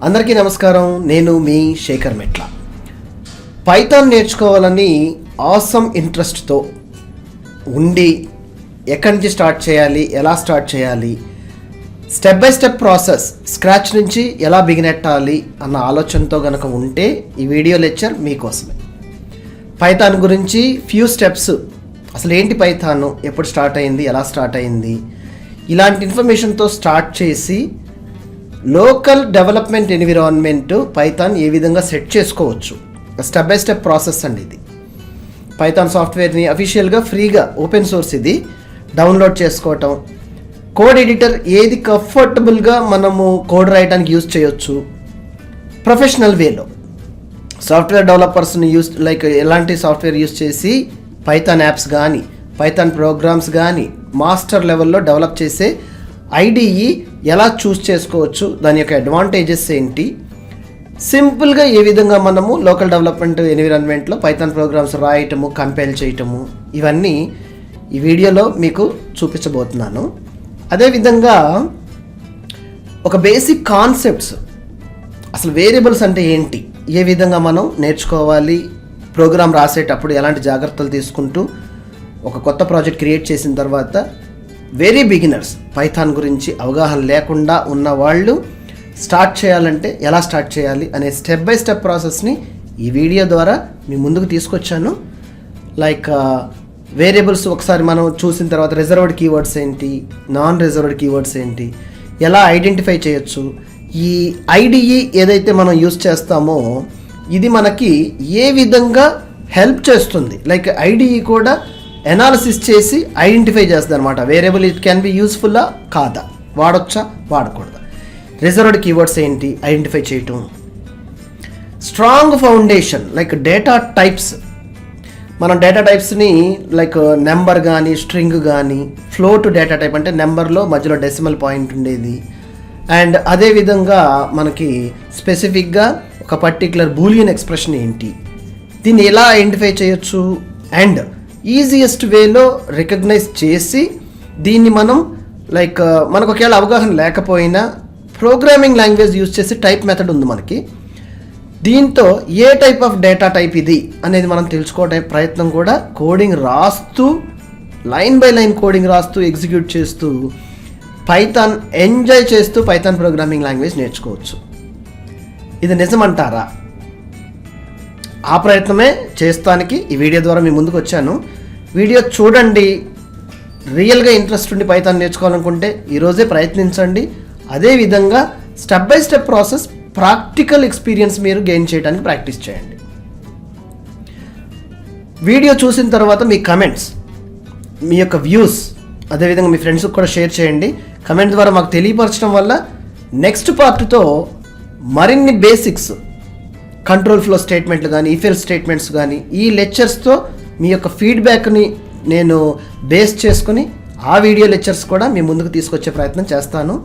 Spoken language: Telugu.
అందరికీ నమస్కారం. నేను మీ శేఖర్ మెట్ల. పైథాన్ నేర్చుకోవాలని ఆసమ్ ఇంట్రెస్ట్తో ఉండి ఎక్కడి నుంచి స్టార్ట్ చేయాలి, ఎలా స్టార్ట్ చేయాలి, step by step process scratch నుంచి ఎలా బిగినెట్టాలి అన్న ఆలోచనతో కనుక ఉంటే ఈ వీడియో లెక్చర్ మీకోసమే. పైథాన్ గురించి ఫ్యూ స్టెప్స్, అసలు ఏంటి పైథాన్, ఎప్పుడు స్టార్ట్ అయింది, ఎలా స్టార్ట్ అయింది, ఇలాంటి ఇన్ఫర్మేషన్తో స్టార్ట్ చేసి లోకల్ డెవలప్మెంట్ ఎన్విరాన్మెంట్ పైథాన్ ఏ విధంగా సెట్ చేసుకోవచ్చు, స్టెప్ బై స్టెప్ ప్రాసెస్ అండి ఇది. పైథాన్ సాఫ్ట్వేర్ని అఫీషియల్గా ఫ్రీగా ఓపెన్ సోర్స్ ఇది డౌన్లోడ్ చేసుకోవటం, కోడ్ ఎడిటర్ ఏది కంఫర్టబుల్గా మనము కోడ్ రాయడానికి యూజ్ చేయొచ్చు, ప్రొఫెషనల్ వేలో సాఫ్ట్వేర్ డెవలపర్స్ని ఎలాంటి సాఫ్ట్వేర్ యూజ్ చేసి పైథాన్ యాప్స్ కానీ పైథాన్ ప్రోగ్రామ్స్ కానీ మాస్టర్ లెవెల్లో డెవలప్ చేసే ఐడిఈ ఎలా చూస్ చేసుకోవచ్చు, దాని యొక్క అడ్వాంటేజెస్ ఏంటి, సింపుల్గా ఏ విధంగా మనము లోకల్ డెవలప్మెంట్ ఎన్విరాన్మెంట్లో పైథాన్ ప్రోగ్రామ్స్ రాయటము, కంపైల్ చేయటము, ఇవన్నీ ఈ వీడియోలో మీకు చూపించబోతున్నాను. అదేవిధంగా ఒక బేసిక్ కాన్సెప్ట్స్, అసలు వేరియబుల్స్ అంటే ఏంటి, ఏ విధంగా మనం నేర్చుకోవాలి, ప్రోగ్రామ్ రాసేటప్పుడు ఎలాంటి జాగ్రత్తలు తీసుకుంటూ ఒక కొత్త ప్రాజెక్ట్ క్రియేట్ చేసిన తర్వాత వెరీ బిగినర్స్ పైథాన్ గురించి అవగాహన లేకుండా ఉన్న వాళ్ళు స్టార్ట్ చేయాలంటే ఎలా స్టార్ట్ చేయాలి అనే స్టెప్ బై స్టెప్ ప్రాసెస్ని ఈ వీడియో ద్వారా మీ ముందుకు తీసుకొచ్చాను. వేరియబుల్స్ ఒకసారి మనం చూసిన తర్వాత రిజర్వ్డ్ కీవర్డ్స్ ఏంటి, నాన్ రిజర్వ్డ్ కీవర్డ్స్ ఏంటి, ఎలా ఐడెంటిఫై చేయొచ్చు, ఈ ఐడిఈ ఏదైతే మనం యూస్ చేస్తామో ఇది మనకి ఏ విధంగా హెల్ప్ చేస్తుంది, ఐడిఈ కూడా ఎనాలిసిస్ చేసి ఐడెంటిఫై చేస్తుంది అనమాట. వేరియబుల్ ఇట్ క్యాన్ బి యూస్ఫుల్లా కాదా, వాడొచ్చా వాడకూడదా, రిజర్వ్డ్ కీవర్డ్స్ ఏంటి ఐడెంటిఫై చేయటం, స్ట్రాంగ్ ఫౌండేషన్ డేటా టైప్స్. మనం డేటా టైప్స్ని నెంబర్ కానీ స్ట్రింగ్ కానీ ఫ్లోట్ డేటా టైప్ అంటే నెంబర్లో మధ్యలో డెసిమల్ పాయింట్ ఉండేది, అండ్ అదేవిధంగా మనకి స్పెసిఫిక్గా ఒక పర్టిక్యులర్ బూలియన్ ఎక్స్ప్రెషన్ ఏంటి, దీన్ని ఎలా ఐడెంటిఫై చేయొచ్చు, అండ్ ఈజియెస్ట్ వేలో రికగ్నైజ్ చేసి దీన్ని మనం మనకు ఒకవేళ అవగాహన లేకపోయినా ప్రోగ్రామింగ్ లాంగ్వేజ్ యూజ్ చేసి టైప్ మెథడ్ ఉంది మనకి, దీంతో ఏ టైప్ ఆఫ్ డేటా టైప్ ఇది అనేది మనం తెలుసుకోవడం ప్రయత్నం కూడా కోడింగ్ రాస్తూ లైన్ బై లైన్ కోడింగ్ రాస్తూ ఎగ్జిక్యూట్ చేస్తూ పైథాన్ ఎంజాయ్ చేస్తూ పైథాన్ ప్రోగ్రామింగ్ లాంగ్వేజ్ నేర్చుకోవచ్చు. ఇది నిజమంటారా? ఆ ప్రయత్నమే చేస్తానికి ఈ వీడియో ద్వారా మీ ముందుకు వచ్చాను. వీడియో చూడండి, రియల్గా ఇంట్రెస్ట్ ఉండి పైథాన్ నేర్చుకోవాలనుకుంటే ఈరోజే ప్రయత్నించండి. అదేవిధంగా step by step process, practical experience మీరు గెయిన్ చేయడానికి ప్రాక్టీస్ చేయండి. వీడియో చూసిన తర్వాత మీ కమెంట్స్, మీ యొక్క వ్యూస్, అదేవిధంగా మీ ఫ్రెండ్స్కి కూడా షేర్ చేయండి. కమెంట్ ద్వారా మాకు తెలియపరచడం వల్ల నెక్స్ట్ పార్ట్తో మరిన్ని బేసిక్స్, కంట్రోల్ ఫ్లో స్టేట్మెంట్లు కానీ ఇఫెల్ స్టేట్మెంట్స్ కానీ ఈ లెక్చర్స్తో మీ యొక్క ఫీడ్బ్యాక్ని నేను బేస్ చేసుకుని ఆ వీడియో లెక్చర్స్ కూడా మీ ముందుకు తీసుకొచ్చే ప్రయత్నం చేస్తాను.